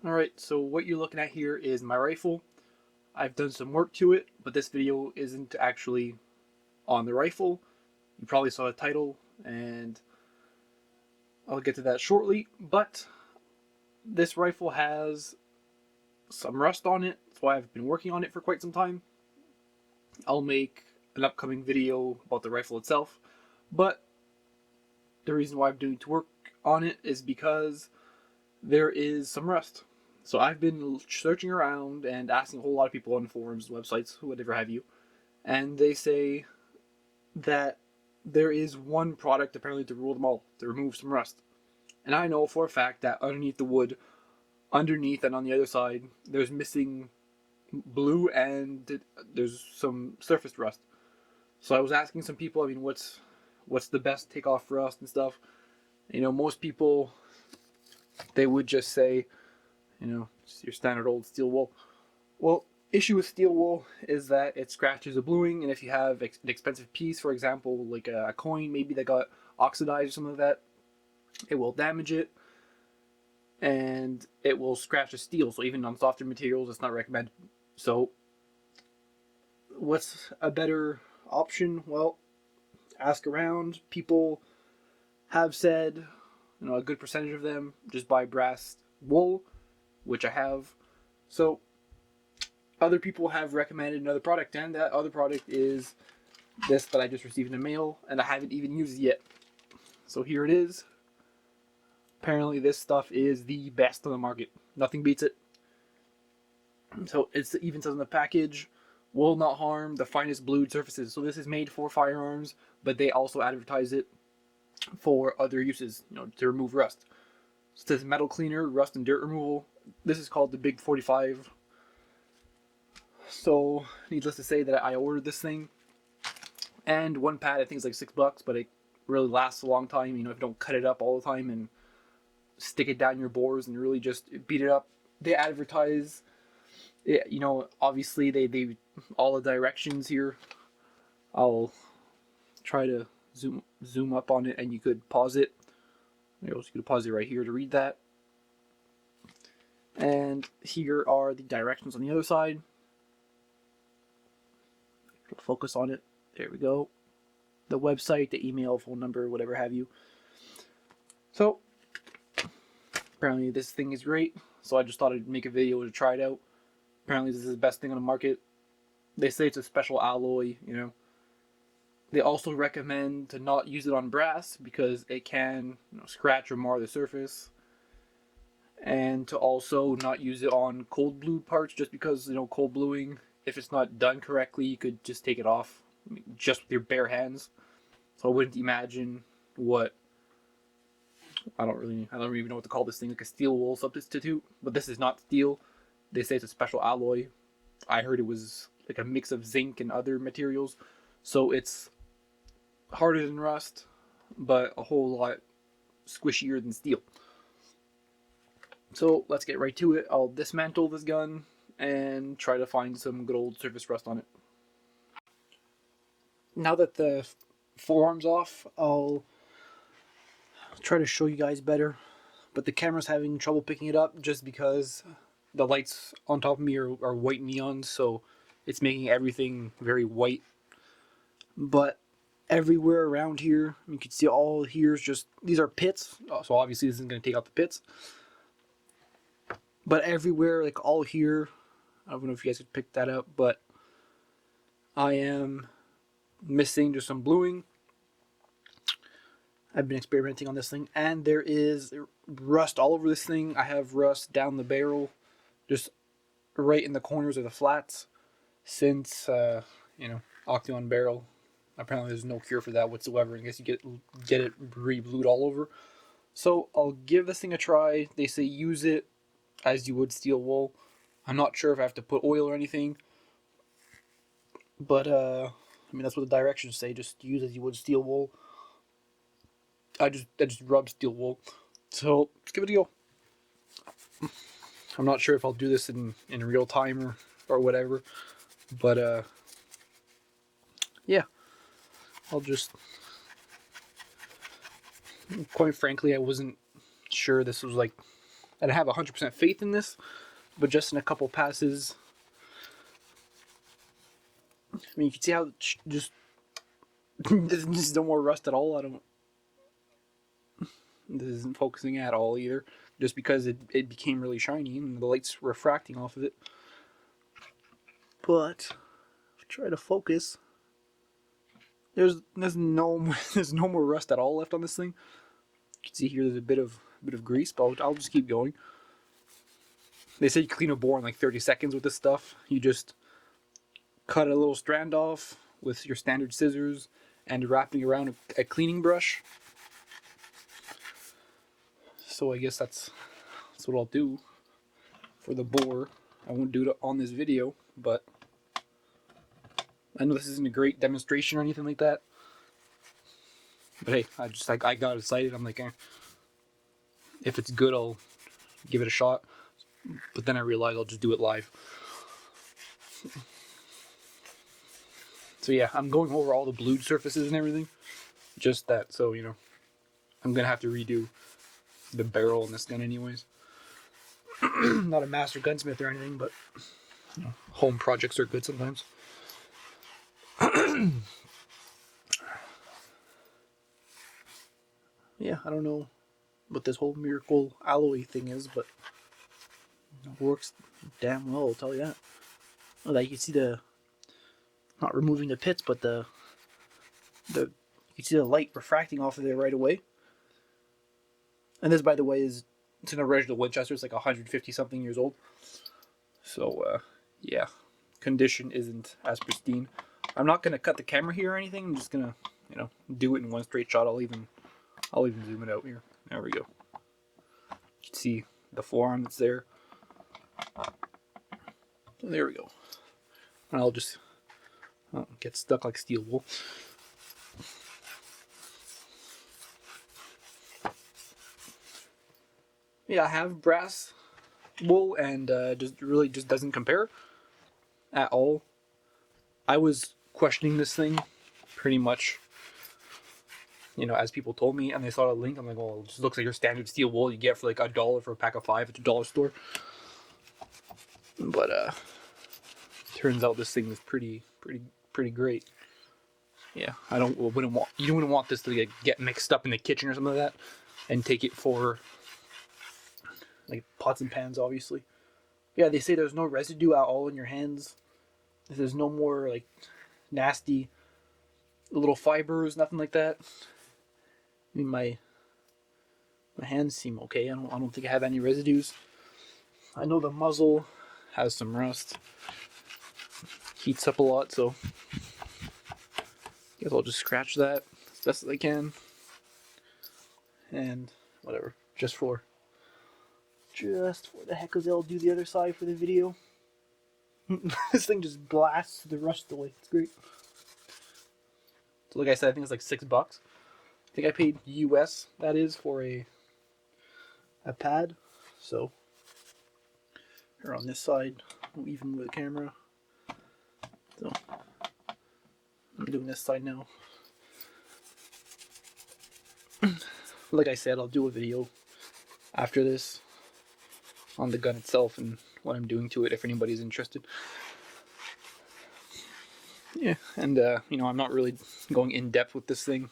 Alright, so what you're looking at here is my rifle. I've done some work to it, but this video isn't actually on the rifle. You probably saw the title, and I'll get to that shortly, but this rifle has some rust on it. That's why I've been working on it for quite some time. I'll make an upcoming video about the rifle itself, but the reason why I'm doing to work on it is because there is some rust. So I've been searching around and asking a whole lot of people on forums, websites, whatever have you, and they say that there is one product apparently to rule them all, to remove some rust. And I know for a fact that underneath the wood, underneath and on the other side, there's missing blue and there's some surface rust. So I was asking some people, I mean, what's the best take off rust and stuff? You know, most people, they would just say, you know, it's your standard old steel wool. Well, issue with steel wool is that it scratches the bluing, and if you have an expensive piece, for example, like a coin maybe that got oxidized or something like that, it will damage it, and it will scratch the steel. So even on softer materials, it's not recommended. So what's a better option? Well, ask around. People have said, you know, a good percentage of them just buy brass wool, which I have. So other people have recommended another product, and that other product is this that I just received in the mail, and I haven't even used it yet. So here it is. Apparently this stuff is the best on the market. Nothing beats it. So it even says on the package, will not harm the finest blued surfaces. So this is made for firearms, but they also advertise it for other uses, you know, to remove rust. So it says metal cleaner, rust and dirt removal. This is called the Big 45. So needless to say that I ordered this thing, and one pad I think is like $6, but it really lasts a long time. You know, if you don't cut it up all the time and stick it down your bores and really just beat it up. They advertise, you know, obviously they all the directions here. I'll try to zoom up on it, and you could pause it. You could pause it right here to read that. And here are the directions on the other side. Focus on it. There we go. The website, the email, phone number, whatever have you. So apparently this thing is great, so I just thought I'd make a video to try it out. Apparently this is the best thing on the market. They say it's a special alloy, you know. They also recommend to not use it on brass because it can, you know, scratch or mar the surface. And to also not use it on cold blued parts, just because, you know, cold bluing, if it's not done correctly, you could just take it off just with your bare hands. So I wouldn't imagine what, I don't even know what to call this thing, like a steel wool substitute, but this is not steel. They say it's a special alloy. I heard it was like a mix of zinc and other materials, so it's harder than rust, but a whole lot squishier than steel. So let's get right to it. I'll dismantle this gun and try to find some good old surface rust on it. Now that the forearm's off, I'll try to show you guys better, but the camera's having trouble picking it up just because the lights on top of me are white neon, so it's making everything very white. But everywhere around here, you can see all here's just, these are pits, so obviously this isn't going to take out the pits. But everywhere, like all here, I don't know if you guys could pick that up, but I am missing just some bluing. I've been experimenting on this thing, and there is rust all over this thing. I have rust down the barrel, just right in the corners of the flats, since, you know, octagon barrel. Apparently there's no cure for that whatsoever. I guess you get it re-blued all over. So I'll give this thing a try. They say use it as you would steel wool. I'm not sure if I have to put oil or anything, but I mean, that's what the directions say. Just use as you would steel wool. I just rub steel wool. So let's give it a go. I'm not sure if I'll do this in real time or whatever, but yeah, I'll just, quite frankly, I wasn't sure this was like and I have 100% faith in this, but just in a couple passes, I mean, you can see how just there's no more rust at all. This isn't focusing at all either, just because it became really shiny and the light's refracting off of it. But try to focus. There's no more rust at all left on this thing. You can see here there's a bit of grease, but I'll just keep going. They say you clean a bore in like 30 seconds with this stuff. You just cut a little strand off with your standard scissors and wrapping around a cleaning brush. So I guess that's what I'll do for the bore. I won't do it on this video, but I know this isn't a great demonstration or anything like that. But hey, I got excited. I'm like, if it's good, I'll give it a shot. But then I realized I'll just do it live. So yeah, I'm going over all the blued surfaces and everything. Just that, so you know, I'm gonna have to redo the barrel in this gun anyways. Not a master gunsmith or anything, but you know, home projects are good sometimes. Yeah, I don't know what this whole miracle alloy thing is, but it works damn well, I'll tell you that. Like you see the, not removing the pits, but the you see the light refracting off of there right away. And this, by the way, it's an original Winchester. It's like 150 something years old. So yeah, condition isn't as pristine. I'm not gonna cut the camera here or anything. I'm just gonna, you know, do it in one straight shot. I'll even zoom it out here. There we go. You can see the forearm that's there. So there we go. And I'll just get stuck like steel wool. Yeah, I have brass wool, and just really just doesn't compare at all. I was questioning this thing pretty much, you know, as people told me, and they saw a link. I'm like, well, it just looks like your standard steel wool you get for like $1 for a pack of 5 at a dollar store. But turns out this thing is pretty great. Yeah, you wouldn't want this to get mixed up in the kitchen or something like that, and take it for like pots and pans, obviously. Yeah, they say there's no residue at all in your hands. There's no more like nasty little fibers, nothing like that. I mean, my hands seem okay. I don't think I have any residues. I know the muzzle has some rust. Heats up a lot, so I guess I'll just scratch that as best as I can. And whatever, just for the heck of it, I'll do the other side for the video. This thing just blasts the rust away. It's great. So like I said, I think it's like $6. I think I paid US, that is, for a pad. So here on this side, even with the camera. So I'm doing this side now. Like I said, I'll do a video after this on the gun itself and what I'm doing to it if anybody's interested. Yeah, and you know, I'm not really going in depth with this thing.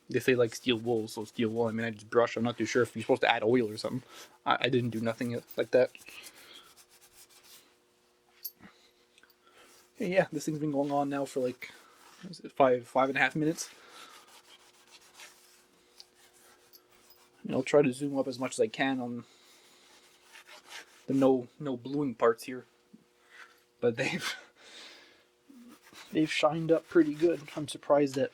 They say like steel wool, so steel wool. I mean, I just brush. I'm not too sure if you're supposed to add oil or something. I didn't do nothing like that. Yeah, this thing's been going on now for like, what is it, 5.5 minutes. And I'll try to zoom up as much as I can on the no bluing parts here, but they've shined up pretty good. I'm surprised at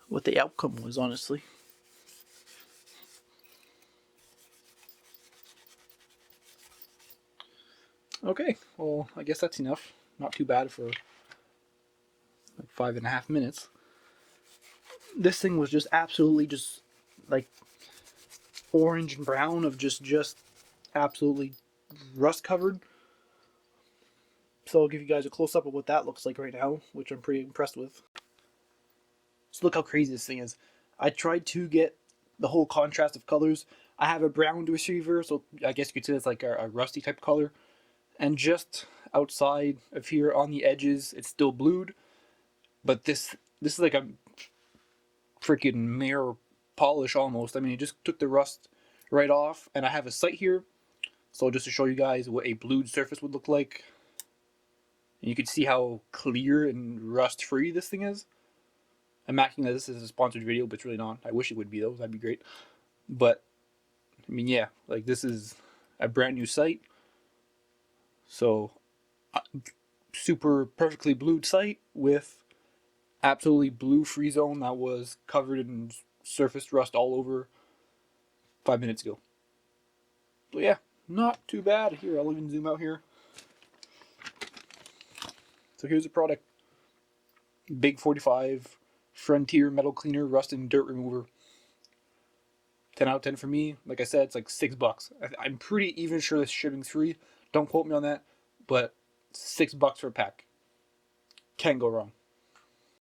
what the outcome was, honestly. Okay, well, I guess that's enough. Not too bad for like 5.5 minutes. This thing was just absolutely just like orange and brown of just absolutely rust covered. So I'll give you guys a close up of what that looks like right now, which I'm pretty impressed with. So look how crazy this thing is. I tried to get the whole contrast of colors. I have a brown receiver, so I guess you could say it's like a rusty type color. And just outside of here on the edges, it's still blued. But this is like a freaking mirror polish almost. I mean, it just took the rust right off. And I have a sight here, so just to show you guys what a blued surface would look like. And you can see how clear and rust free this thing is. I'm acting that this is a sponsored video, but it's really not. I wish it would be though, that'd be great. But I mean, yeah, like this is a brand new sight. So super perfectly blued sight with absolutely blue free zone that was covered in surface rust all over 5 minutes ago. So yeah, not too bad. Here, I'll even zoom out here. So here's the product. Big 45 Frontier Metal Cleaner Rust and Dirt Remover. 10 out of 10 for me. Like I said, it's like $6. I'm pretty even sure this shipping's free. Don't quote me on that, but $6 for a pack. Can't go wrong.